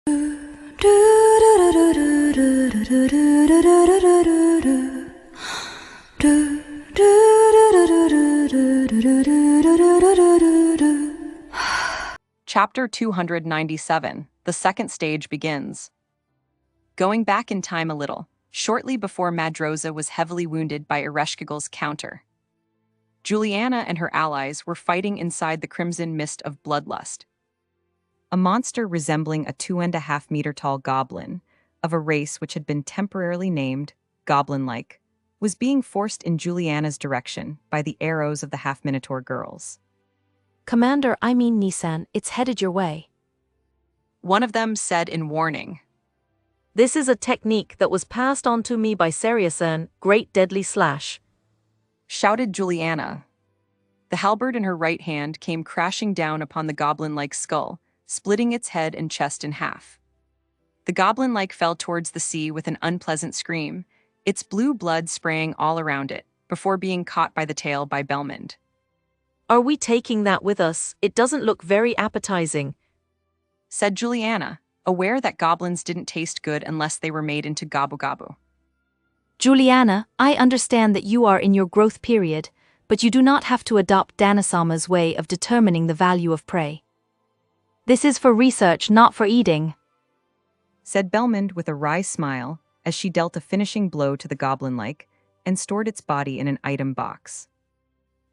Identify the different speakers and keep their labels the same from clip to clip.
Speaker 1: Chapter 297. The second stage begins. Going back in time a little, shortly before Madroza was heavily wounded by Ereshkigal's counter, Juliana and her allies were fighting inside the crimson mist of bloodlust. A monster resembling a 2.5-meter-tall goblin, of a race which had been temporarily named goblin-like, was being forced in Juliana's direction by the arrows of the half-minotaur girls.
Speaker 2: Commander, I mean Nissan, it's headed your way.
Speaker 1: One of them said in warning.
Speaker 3: This is a technique that was passed on to me by Seriasan, Great Deadly Slash,
Speaker 1: shouted Juliana. The halberd in her right hand came crashing down upon the goblin-like skull, splitting its head and chest in half. The goblin-like fell towards the sea with an unpleasant scream, its blue blood spraying all around it, before being caught by the tail by Belmond.
Speaker 3: Are we taking that with us? It doesn't look very appetizing,
Speaker 1: said Juliana, aware that goblins didn't taste good unless they were made into gabu-gabu.
Speaker 2: Juliana, I understand that you are in your growth period, but you do not have to adopt Danasama's way of determining the value of prey. This is for research, not for eating,
Speaker 1: said Belmond with a wry smile as she dealt a finishing blow to the goblin-like and stored its body in an item box.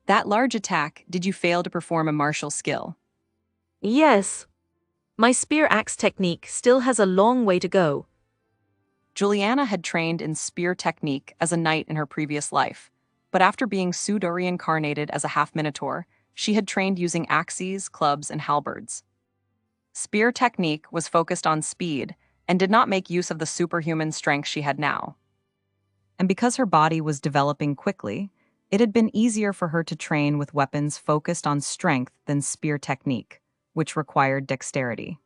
Speaker 1: That large attack, did you fail to perform a martial skill?
Speaker 3: Yes. My spear axe technique still has a long way to go.
Speaker 1: Juliana had trained in spear technique as a knight in her previous life, but after being pseudo-reincarnated as a half-minotaur, she had trained using axes, clubs, and halberds. Spear technique was focused on speed and did not make use of the superhuman strength she had now. And because her body was developing quickly, it had been easier for her to train with weapons focused on strength than spear technique, which required dexterity.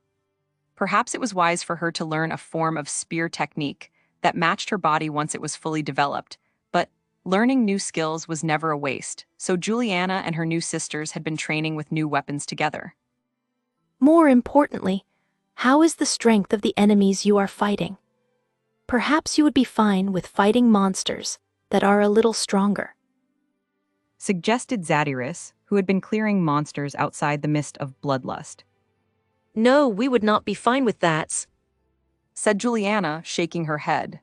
Speaker 1: Perhaps it was wise for her to learn a form of spear technique that matched her body once it was fully developed, but learning new skills was never a waste, so Juliana and her new sisters had been training with new weapons together.
Speaker 2: More importantly, how is the strength of the enemies you are fighting? Perhaps you would be fine with fighting monsters that are a little stronger,
Speaker 1: suggested Zadiris, who had been clearing monsters outside the mist of bloodlust.
Speaker 3: No, we would not be fine with that,
Speaker 1: said Juliana, shaking her head.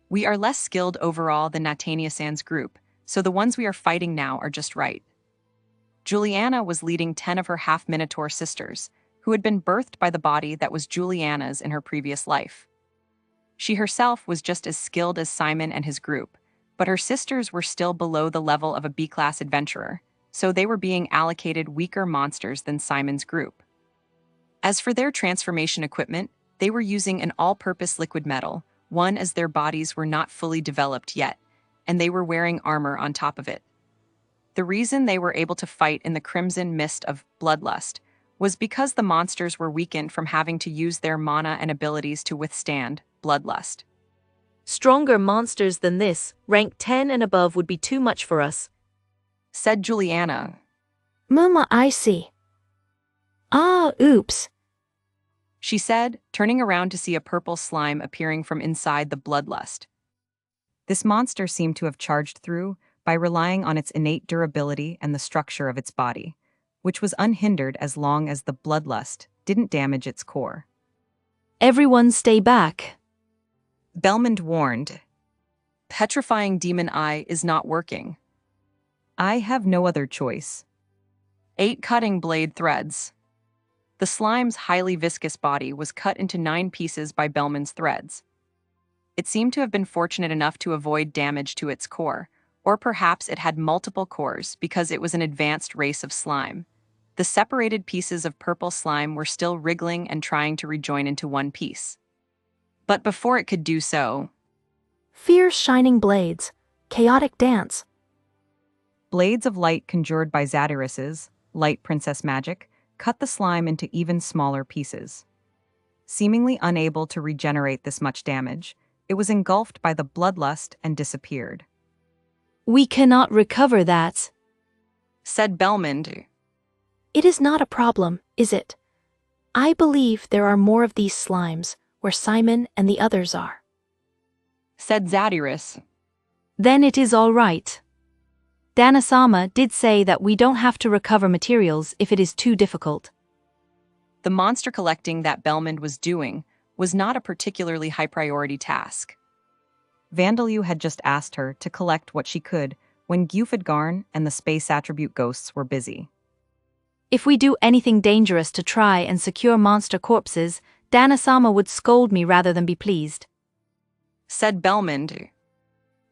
Speaker 1: We are less skilled overall than Natania-san's group, so the ones we are fighting now are just right. Juliana was leading 10 of her half-minotaur sisters, who had been birthed by the body that was Juliana's in her previous life. She herself was just as skilled as Simon and his group, but her sisters were still below the level of a B-class adventurer, so they were being allocated weaker monsters than Simon's group. As for their transformation equipment, they were using an all-purpose liquid metal, one as their bodies were not fully developed yet, and they were wearing armor on top of it. The reason they were able to fight in the crimson mist of bloodlust was because the monsters were weakened from having to use their mana and abilities to withstand bloodlust.
Speaker 3: Stronger monsters than this, rank 10 and above, would be too much for us,
Speaker 1: said Juliana.
Speaker 2: Mama, I see. Ah, oops,
Speaker 1: she said, turning around to see a purple slime appearing from inside the bloodlust. This monster seemed to have charged through by relying on its innate durability and the structure of its body, which was unhindered as long as the bloodlust didn't damage its core.
Speaker 2: Everyone stay back,
Speaker 1: Belmond warned. Petrifying demon eye is not working. I have no other choice. 8 cutting blade threads. The slime's highly viscous body was cut into 9 pieces by Belmond's threads. It seemed to have been fortunate enough to avoid damage to its core, or perhaps it had multiple cores because it was an advanced race of slime. The separated pieces of purple slime were still wriggling and trying to rejoin into one piece. But before it could do so,
Speaker 2: fierce shining blades, chaotic dance.
Speaker 1: Blades of light conjured by Zadiris's light princess magic cut the slime into even smaller pieces. Seemingly unable to regenerate this much damage, it was engulfed by the bloodlust and disappeared.
Speaker 2: We cannot recover that,
Speaker 1: said Belmond.
Speaker 2: It is not a problem, is it? I believe there are more of these slimes where Simon and the others are.
Speaker 1: Said Zadyrus.
Speaker 2: Then it is all right. Dana-sama did say that we don't have to recover materials if it is too difficult.
Speaker 1: The monster collecting that Belmond was doing was not a particularly high-priority task. Vandalyu had just asked her to collect what she could when Gyufadgarn and the space attribute ghosts were busy.
Speaker 2: If we do anything dangerous to try and secure monster corpses, Dana-sama would scold me rather than be pleased.
Speaker 1: Said Belmond.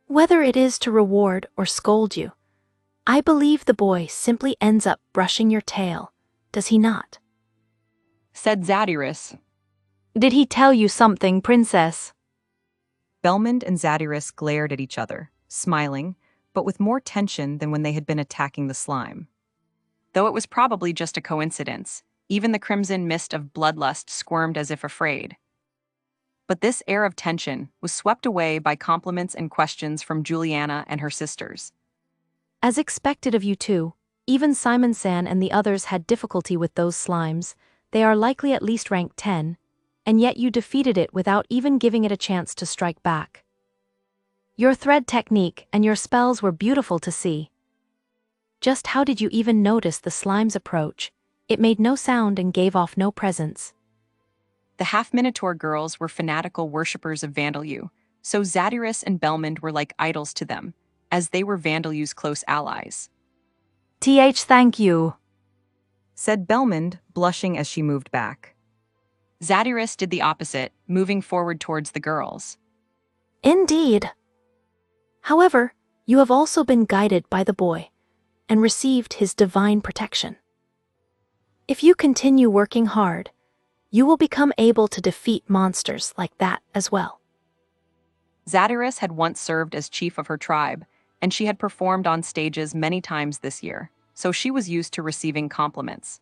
Speaker 2: Whether it is to reward or scold you, I believe the boy simply ends up brushing your tail, does he not?
Speaker 1: Said Zadyrus.
Speaker 2: Did he tell you something, princess?
Speaker 1: Belmond and Zadyrus glared at each other, smiling, but with more tension than when they had been attacking the slime. Though it was probably just a coincidence, even the crimson mist of bloodlust squirmed as if afraid. But this air of tension was swept away by compliments and questions from Juliana and her sisters.
Speaker 2: As expected of you two, even Simon-san and the others had difficulty with those slimes. They are likely at least rank 10, and yet you defeated it without even giving it a chance to strike back. Your thread technique and your spells were beautiful to see. Just how did you even notice the slime's approach? It made no sound and gave off no presence.
Speaker 1: The half-Minotaur girls were fanatical worshippers of Vandalyu, so Zadyrus and Belmond were like idols to them, as they were Vandalyu's close allies.
Speaker 2: Thank you,
Speaker 1: said Belmond, blushing as she moved back. Zadyrus did the opposite, moving forward towards the girls.
Speaker 2: Indeed. However, you have also been guided by the boy and received his divine protection. If you continue working hard, you will become able to defeat monsters like that as well.
Speaker 1: Zadyrus had once served as chief of her tribe, and she had performed on stages many times this year, so she was used to receiving compliments.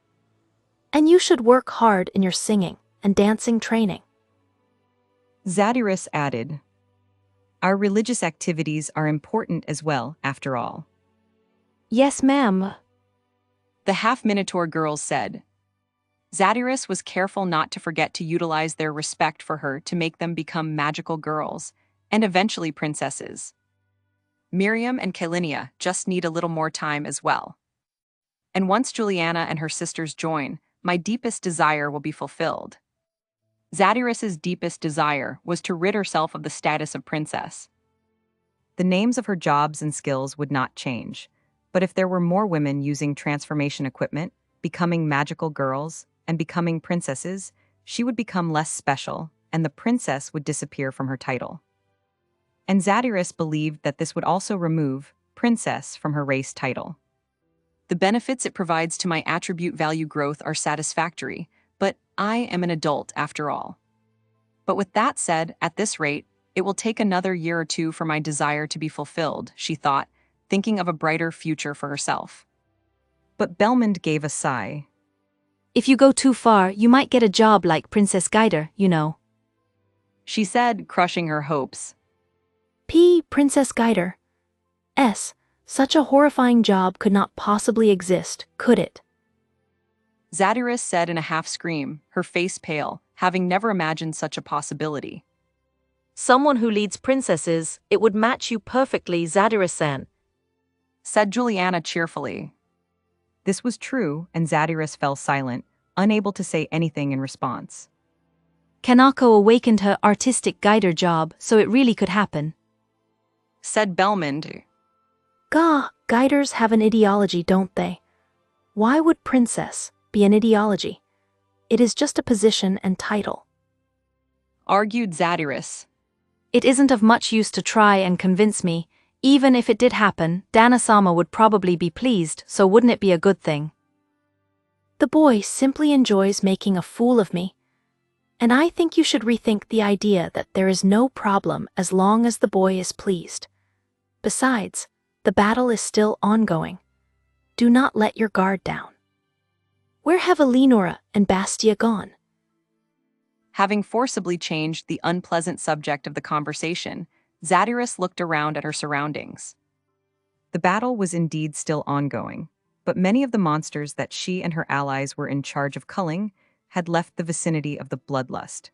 Speaker 2: And you should work hard in your singing and dancing training.
Speaker 1: Zadyrus added, Our religious activities are important as well, after all.
Speaker 2: Yes, ma'am.
Speaker 1: The half-Minotaur girls said. Zadyrus was careful not to forget to utilize their respect for her to make them become magical girls, and eventually princesses. Miriam and Kalinia just need a little more time as well. And once Juliana and her sisters join, my deepest desire will be fulfilled. Zadyrus's deepest desire was to rid herself of the status of princess. The names of her jobs and skills would not change, but if there were more women using transformation equipment, becoming magical girls, and becoming princesses, she would become less special, and the princess would disappear from her title. And Zadyrus believed that this would also remove princess from her race title. The benefits it provides to my attribute value growth are satisfactory, but I am an adult after all. But with that said, at this rate, it will take another year or two for my desire to be fulfilled, she thought, thinking of a brighter future for herself. But Belmond gave a sigh.
Speaker 2: If you go too far, you might get a job like Princess Guider, you know.
Speaker 1: She said, crushing her hopes.
Speaker 2: Princess Guider. Such a horrifying job could not possibly exist, could it?
Speaker 1: Zadyrus said in a half-scream, her face pale, having never imagined such a possibility.
Speaker 3: Someone who leads princesses, it would match you perfectly, Zadyrus-san,
Speaker 1: said Juliana cheerfully. This was true, and Zadyrus fell silent, unable to say anything in response.
Speaker 2: Kanako awakened her artistic guider job, so it really could happen,
Speaker 1: said Belmond.
Speaker 2: Guiders have an ideology, don't they? Why would princess be an ideology? It is just a position and title,
Speaker 1: argued Zadyrus.
Speaker 2: It isn't of much use to try and convince me. Even if it did happen, Dana-sama would probably be pleased, so wouldn't it be a good thing? The boy simply enjoys making a fool of me. And I think you should rethink the idea that there is no problem as long as the boy is pleased. Besides, the battle is still ongoing. Do not let your guard down. Where have Elinora and Bastia gone?
Speaker 1: Having forcibly changed the unpleasant subject of the conversation, Zadyrus looked around at her surroundings. The battle was indeed still ongoing, but many of the monsters that she and her allies were in charge of culling had left the vicinity of the bloodlust.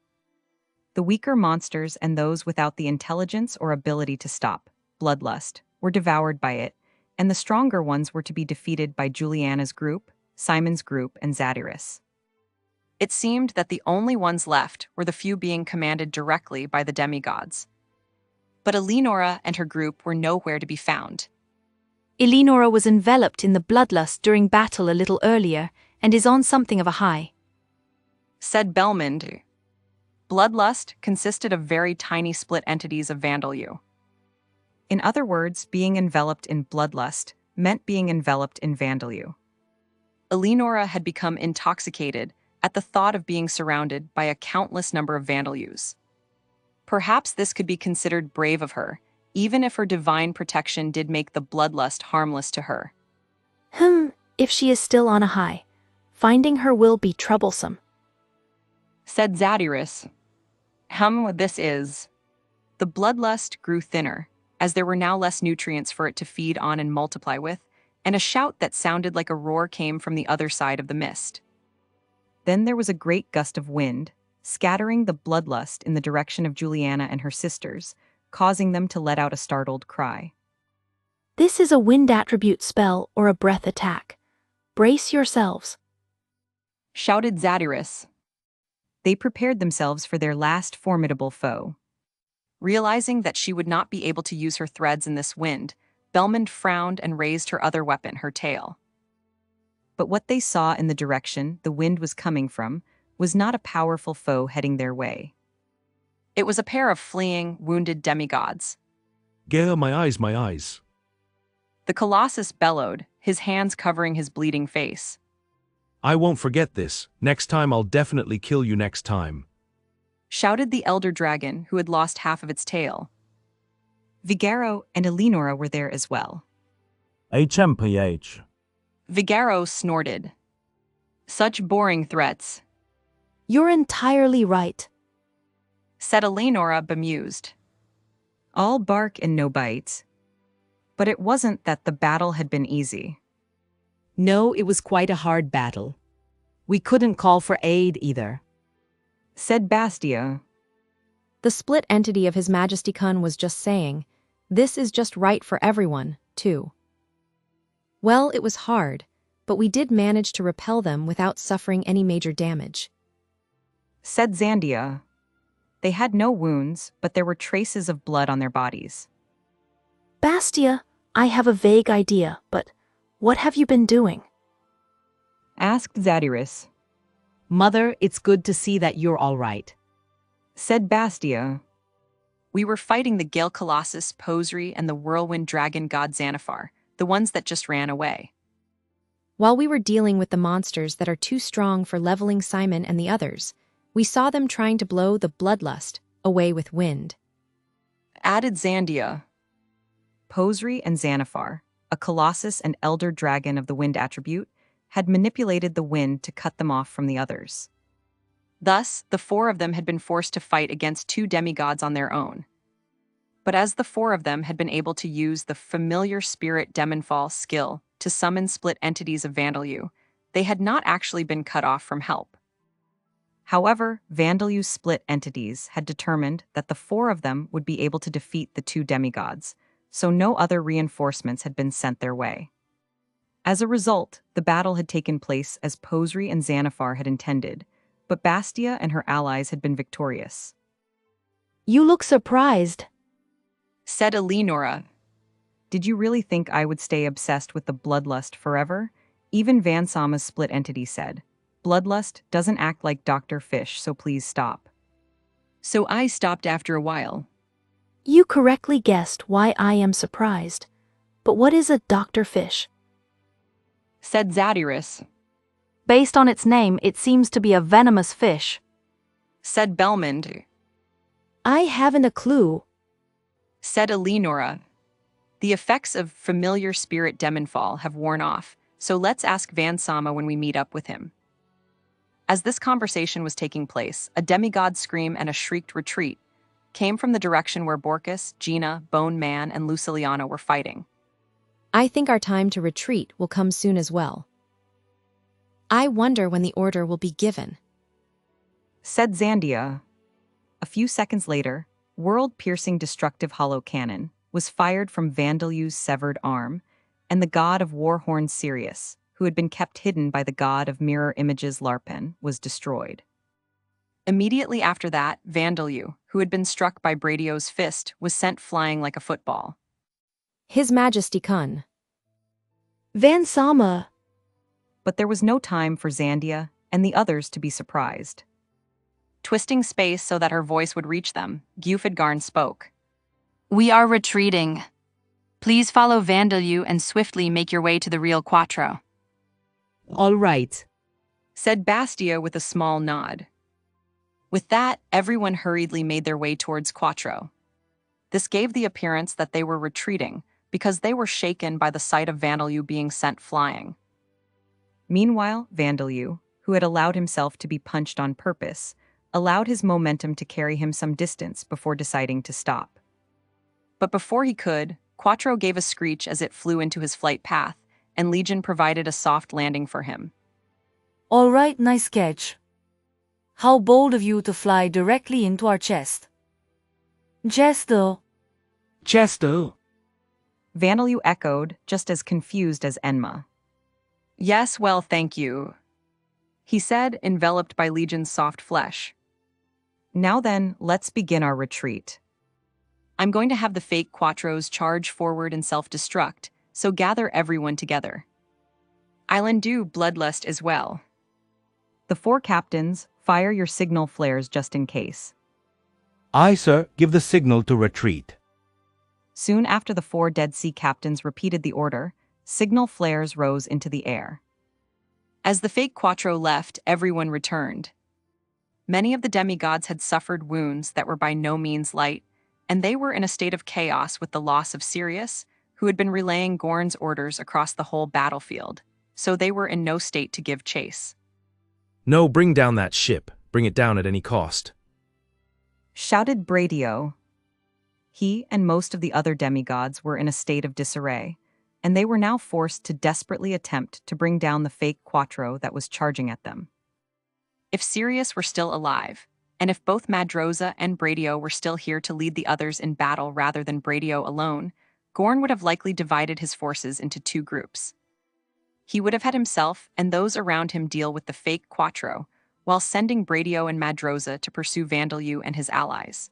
Speaker 1: The weaker monsters and those without the intelligence or ability to stop bloodlust were devoured by it, and the stronger ones were to be defeated by Juliana's group, Simon's group, and Zadyrus. It seemed that the only ones left were the few being commanded directly by the demigods. But Eleonora and her group were nowhere to be found.
Speaker 2: Eleonora was enveloped in the bloodlust during battle a little earlier and is on something of a high,
Speaker 1: said Belmond. Bloodlust consisted of very tiny split entities of Vandalu. In other words, being enveloped in bloodlust meant being enveloped in Vandalu. Eleonora had become intoxicated at the thought of being surrounded by a countless number of Vandalus. Perhaps this could be considered brave of her, even if her divine protection did make the bloodlust harmless to her.
Speaker 2: If she is still on a high, finding her will be troublesome,
Speaker 1: said Zadyrus. This is. The bloodlust grew thinner, as there were now less nutrients for it to feed on and multiply with, and a shout that sounded like a roar came from the other side of the mist. Then there was a great gust of wind, scattering the bloodlust in the direction of Juliana and her sisters, causing them to let out a startled cry.
Speaker 2: This is a wind attribute spell or a breath attack. Brace yourselves,
Speaker 1: shouted Zadyrus. They prepared themselves for their last formidable foe. Realizing that she would not be able to use her threads in this wind, Belmond frowned and raised her other weapon, her tail. But what they saw in the direction the wind was coming from was not a powerful foe heading their way. It was a pair of fleeing, wounded demigods.
Speaker 4: Gare, my eyes, my eyes.
Speaker 1: The Colossus bellowed, his hands covering his bleeding face.
Speaker 4: I won't forget this. Next time I'll definitely kill you next time,
Speaker 1: shouted the elder dragon who had lost half of its tail. Vigaro and Eleonora were there as well.
Speaker 5: HMPH.
Speaker 1: Vigaro snorted. Such boring threats.
Speaker 2: You're entirely right,
Speaker 1: said Eleonora, bemused. All bark and no bite. But it wasn't that the battle had been easy.
Speaker 6: No, it was quite a hard battle. We couldn't call for aid either,
Speaker 1: said Bastia.
Speaker 7: The split entity of His Majesty Kun was just saying, this is just right for everyone, too. Well, it was hard, but we did manage to repel them without suffering any major damage,
Speaker 1: said Zandia. They had no wounds, but there were traces of blood on their bodies.
Speaker 2: Bastia, I have a vague idea, but what have you been doing?
Speaker 1: Asked Zadyrus.
Speaker 6: Mother, it's good to see that you're all right,
Speaker 1: said Bastia. We were fighting the Gale Colossus, Posri, and the Whirlwind Dragon God Xanathar, the ones that just ran away.
Speaker 7: While we were dealing with the monsters that are too strong for leveling Simon and the others, we saw them trying to blow the bloodlust away with wind,
Speaker 1: added Zandia. Posri and Xanathar, a Colossus and Elder Dragon of the wind attribute, had manipulated the wind to cut them off from the others. Thus, the four of them had been forced to fight against two demigods on their own. But as the four of them had been able to use the familiar spirit Demonfall skill to summon split entities of Vandalu, they had not actually been cut off from help. However, Vandalu's split entities had determined that the four of them would be able to defeat the two demigods, so no other reinforcements had been sent their way. As a result, the battle had taken place as Posri and Xanathar had intended, but Bastia and her allies had been victorious.
Speaker 2: You look surprised,
Speaker 1: said Eleonora. Did you really think I would stay obsessed with the bloodlust forever? Even Vansama's split entity said, bloodlust doesn't act like Dr. Fish, so please stop. So I stopped after a while.
Speaker 2: You correctly guessed why I am surprised. But what is a Dr. Fish?
Speaker 1: Said Zadyrus.
Speaker 2: Based on its name, it seems to be a venomous fish,
Speaker 1: said Belmond.
Speaker 2: I haven't a clue,
Speaker 1: said Eleonora. The effects of familiar spirit Demonfall have worn off, so let's ask Vansama when we meet up with him. As this conversation was taking place, a demigod scream and a shrieked retreat came from the direction where Borkus, Gina, Bone Man, and Luciliana were fighting.
Speaker 7: I think our time to retreat will come soon as well. I wonder when the order will be given.
Speaker 1: said Zandia. A few seconds later, world-piercing destructive hollow cannon was fired from Vandalu's severed arm, and the god of Warhorn Sirius, who had been kept hidden by the god of mirror images Larpen, was destroyed. Immediately after that, Vandalu, who had been struck by Bradio's fist, was sent flying like a football.
Speaker 7: His Majesty Kun.
Speaker 2: Van Sama.
Speaker 1: But there was no time for Zandia and the others to be surprised. Twisting space so that her voice would reach them, Gufidgarn spoke.
Speaker 8: We are retreating. Please follow Vandalu and swiftly make your way to the real Quattro.
Speaker 6: All right,
Speaker 1: Said Bastia with a small nod. With that, everyone hurriedly made their way towards Quattro. This gave the appearance that they were retreating, because they were shaken by the sight of Vandalu being sent flying. Meanwhile, Vandalu, who had allowed himself to be punched on purpose, allowed his momentum to carry him some distance before deciding to stop. But before he could, Quattro gave a screech as it flew into his flight path, and Legion provided a soft landing for him.
Speaker 2: All right, nice catch. How bold of you to fly directly into our chest. Chester.
Speaker 1: Vandalu echoed, just as confused as Enma. Yes, well, thank you, he said, enveloped by Legion's soft flesh. Now then, let's begin our retreat. I'm going to have the fake Quattros charge forward and self-destruct, so gather everyone together. I'll do Bloodlust as well. The 4 captains, fire your signal flares just in case.
Speaker 5: Aye, sir, give the signal to retreat.
Speaker 1: Soon after the 4 Dead Sea captains repeated the order, signal flares rose into the air. As the fake Quattro left, everyone returned. Many of the demigods had suffered wounds that were by no means light, and they were in a state of chaos with the loss of Sirius, who had been relaying Gorn's orders across the whole battlefield, so they were in no state to give chase.
Speaker 4: No, bring down that ship. Bring it down at any cost.
Speaker 1: Shouted Bradio. He and most of the other demigods were in a state of disarray, and they were now forced to desperately attempt to bring down the fake Quattro that was charging at them. If Sirius were still alive, and if both Madroza and Bradio were still here to lead the others in battle rather than Bradio alone, Gorn would have likely divided his forces into 2 groups. He would have had himself and those around him deal with the fake Quattro, while sending Bradio and Madroza to pursue Vandalu and his allies.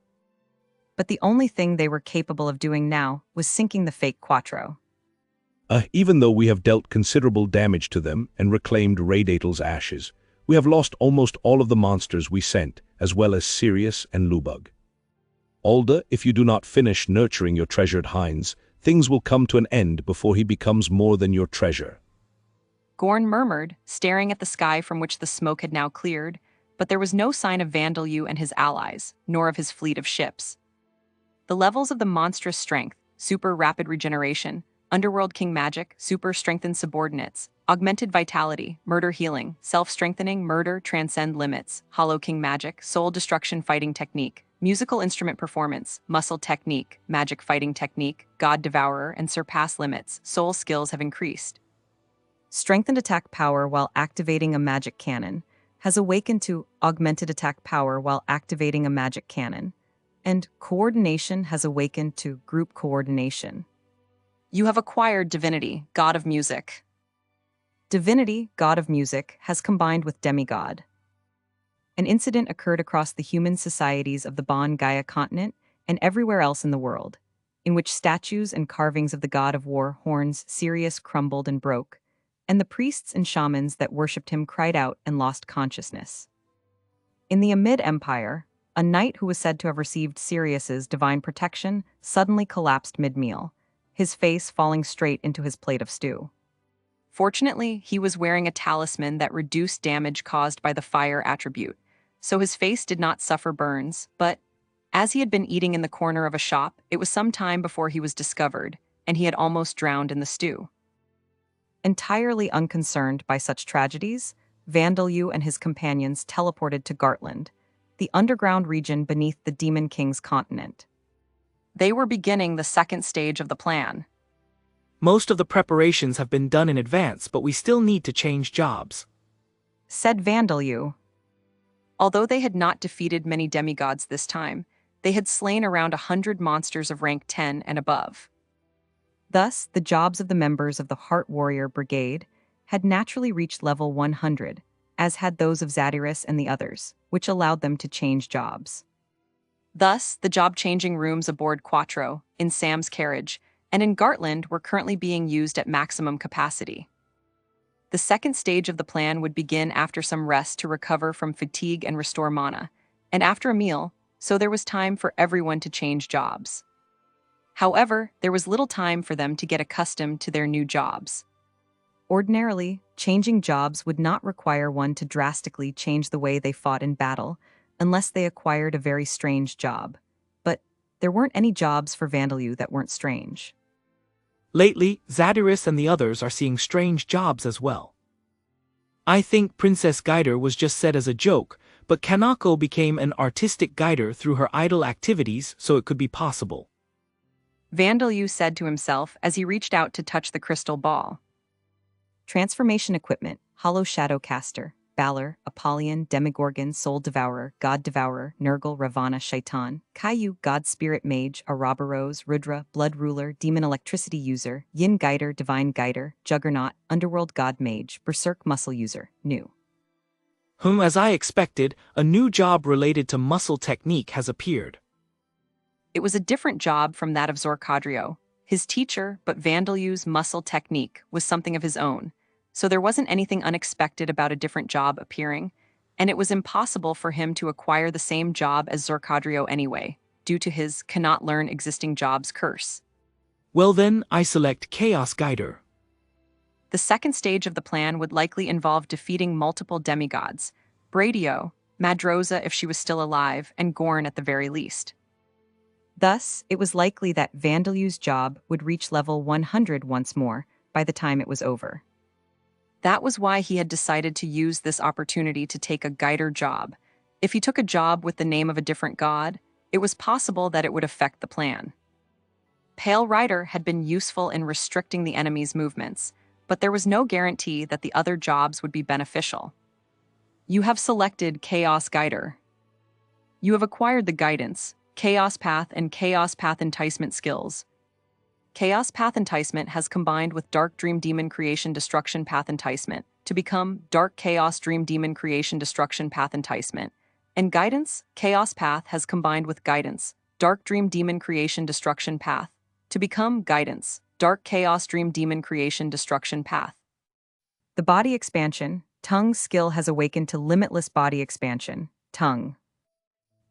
Speaker 1: But the only thing they were capable of doing now was sinking the fake Quattro.
Speaker 4: Even though we have dealt considerable damage to them and reclaimed Raydatel's ashes, we have lost almost all of the monsters we sent, as well as Sirius and Lubug. Alda, if you do not finish nurturing your treasured hinds, things will come to an end before he becomes more than your treasure.
Speaker 1: Gorn murmured, staring at the sky from which the smoke had now cleared, but there was no sign of Vandalu and his allies, nor of his fleet of ships. The levels of the monstrous strength, super rapid regeneration, underworld king magic, super strengthened subordinates, augmented vitality, murder healing, self-strengthening, murder, transcend limits, hollow king magic, soul destruction fighting technique, musical instrument performance, muscle technique, magic fighting technique, god devourer, and surpass limits, soul skills have increased. Strengthened attack power while activating a magic cannon has awakened to augmented attack power while activating a magic cannon, and coordination has awakened to group coordination. You have acquired Divinity, God of Music. Divinity, God of Music, has combined with Demigod. An incident occurred across the human societies of the Bon Gaia continent and everywhere else in the world, in which statues and carvings of the god of war, Horns, Sirius, crumbled and broke, and the priests and shamans that worshipped him cried out and lost consciousness. In the Amid Empire, a knight who was said to have received Sirius's divine protection suddenly collapsed mid-meal, his face falling straight into his plate of stew. Fortunately, he was wearing a talisman that reduced damage caused by the fire attribute, so his face did not suffer burns, but, as he had been eating in the corner of a shop, it was some time before he was discovered, and he had almost drowned in the stew. Entirely unconcerned by such tragedies, Vandalu and his companions teleported to Gartland, the underground region beneath the Demon King's continent. They were beginning the second stage of the plan.
Speaker 9: Most of the preparations have been done in advance, but we still need to change jobs,
Speaker 1: said Vandalu. Although they had not defeated many demigods this time, they had slain around 100 monsters of rank 10 and above. Thus, the jobs of the members of the Heart Warrior Brigade had naturally reached level 100, as had those of Zadyrus and the others, which allowed them to change jobs. Thus, the job-changing rooms aboard Quattro, in Sam's carriage, and in Gartland were currently being used at maximum capacity. The second stage of the plan would begin after some rest to recover from fatigue and restore mana, and after a meal, so there was time for everyone to change jobs. However, there was little time for them to get accustomed to their new jobs. Ordinarily, changing jobs would not require one to drastically change the way they fought in battle, unless they acquired a very strange job. But there weren't any jobs for Vandelyu that weren't strange.
Speaker 9: Lately, Zadyrus and the others are seeing strange jobs as well. I think Princess Guider was just said as a joke, but Kanako became an artistic guider through her idle activities, so it could be possible.
Speaker 1: Vandelyu said to himself as he reached out to touch the crystal ball. Transformation equipment, Hollow Shadow Caster, Balor, Apollyon, Demigorgon, Soul Devourer, God Devourer, Nurgle, Ravana, Shaitan, Caillou, God Spirit Mage, Ouroboros, Rudra, Blood Ruler, Demon Electricity User, Yin Guider, Divine Guider, Juggernaut, Underworld God Mage, Berserk Muscle User, New.
Speaker 9: As I expected, a new job related to muscle technique has appeared.
Speaker 1: It was a different job from that of Zorcadrio, his teacher, but Vandelyu's muscle technique was something of his own, so there wasn't anything unexpected about a different job appearing, and it was impossible for him to acquire the same job as Zorcadrio anyway, due to his cannot learn existing jobs curse.
Speaker 9: Well then, I select Chaos Guider.
Speaker 1: The second stage of the plan would likely involve defeating multiple demigods, Bradio, Madroza if she was still alive, and Gorn at the very least. Thus, it was likely that Vandelyu's job would reach level 100 once more by the time it was over. That was why he had decided to use this opportunity to take a guider job. If he took a job with the name of a different god, it was possible that it would affect the plan. Pale Rider had been useful in restricting the enemy's movements, but there was no guarantee that the other jobs would be beneficial. You have selected Chaos Guider. You have acquired the Guidance, Chaos Path, and Chaos Path Enticement skills. Chaos Path Enticement has combined with Dark Dream Demon Creation Destruction Path Enticement to become Dark Chaos Dream Demon Creation Destruction Path Enticement, and Guidance, Chaos Path has combined with Guidance, Dark Dream Demon Creation Destruction Path to become Guidance, Dark Chaos Dream Demon Creation Destruction Path. The Body Expansion, Tongue skill has awakened to Limitless Body Expansion, Tongue.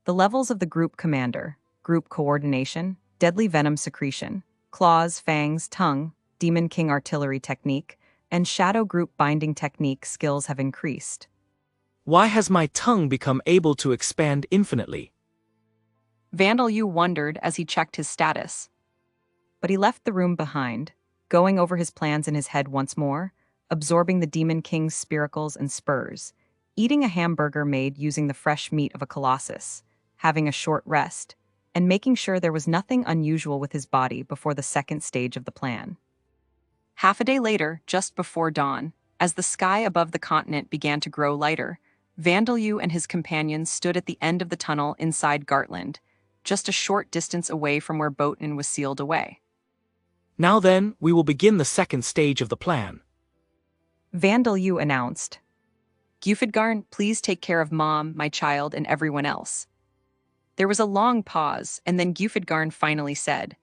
Speaker 1: The levels of the Group Commander, Group Coordination, Deadly Venom Secretion, Claws, Fangs, Tongue, Demon King Artillery Technique, and Shadow Group Binding Technique skills have increased.
Speaker 9: Why has my tongue become able to expand infinitely?
Speaker 1: Vandelyu wondered as he checked his status. But he left the room behind, going over his plans in his head once more, absorbing the Demon King's spiracles and spurs, eating a hamburger made using the fresh meat of a colossus, having a short rest, and making sure there was nothing unusual with his body before the second stage of the plan. Half a day later, just before dawn, as the sky above the continent began to grow lighter, Vandelyu and his companions stood at the end of the tunnel inside Gartland, just a short distance away from where Botan was sealed away.
Speaker 9: Now then, we will begin the second stage of the plan.
Speaker 1: Vandelyu announced. Gyufidgarn, please take care of Mom, my child, and everyone else. There was a long pause, and then Gyufidgarn finally said,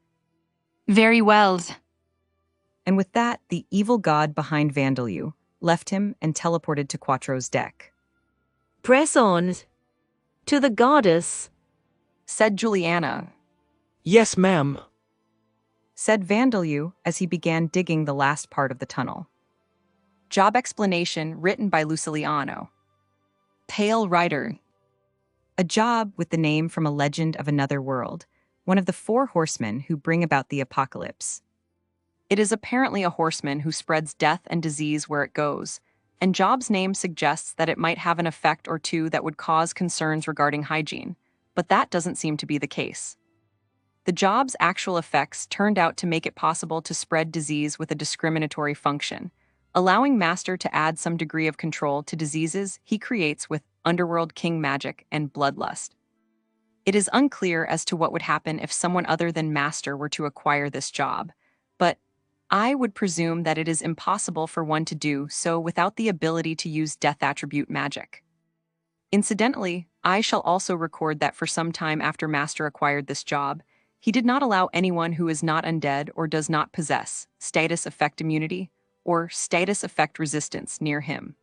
Speaker 8: Very well.
Speaker 1: And with that, the evil god behind Vandelyu left him and teleported to Quattro's deck.
Speaker 3: Press on. To the goddess,
Speaker 1: Said Juliana.
Speaker 9: Yes, ma'am.
Speaker 1: Said Vandelyu as he began digging the last part of the tunnel. Job explanation written by Luciliano. Pale Rider. A job with the name from a legend of another world, one of the 4 horsemen who bring about the apocalypse. It is apparently a horseman who spreads death and disease where it goes, and Job's name suggests that it might have an effect or two that would cause concerns regarding hygiene, but that doesn't seem to be the case. The Job's actual effects turned out to make it possible to spread disease with a discriminatory function, allowing Master to add some degree of control to diseases he creates with underworld king magic, and bloodlust. It is unclear as to what would happen if someone other than Master were to acquire this job, but I would presume that it is impossible for one to do so without the ability to use death attribute magic. Incidentally, I shall also record that for some time after Master acquired this job, he did not allow anyone who is not undead or does not possess status effect immunity or status effect resistance near him.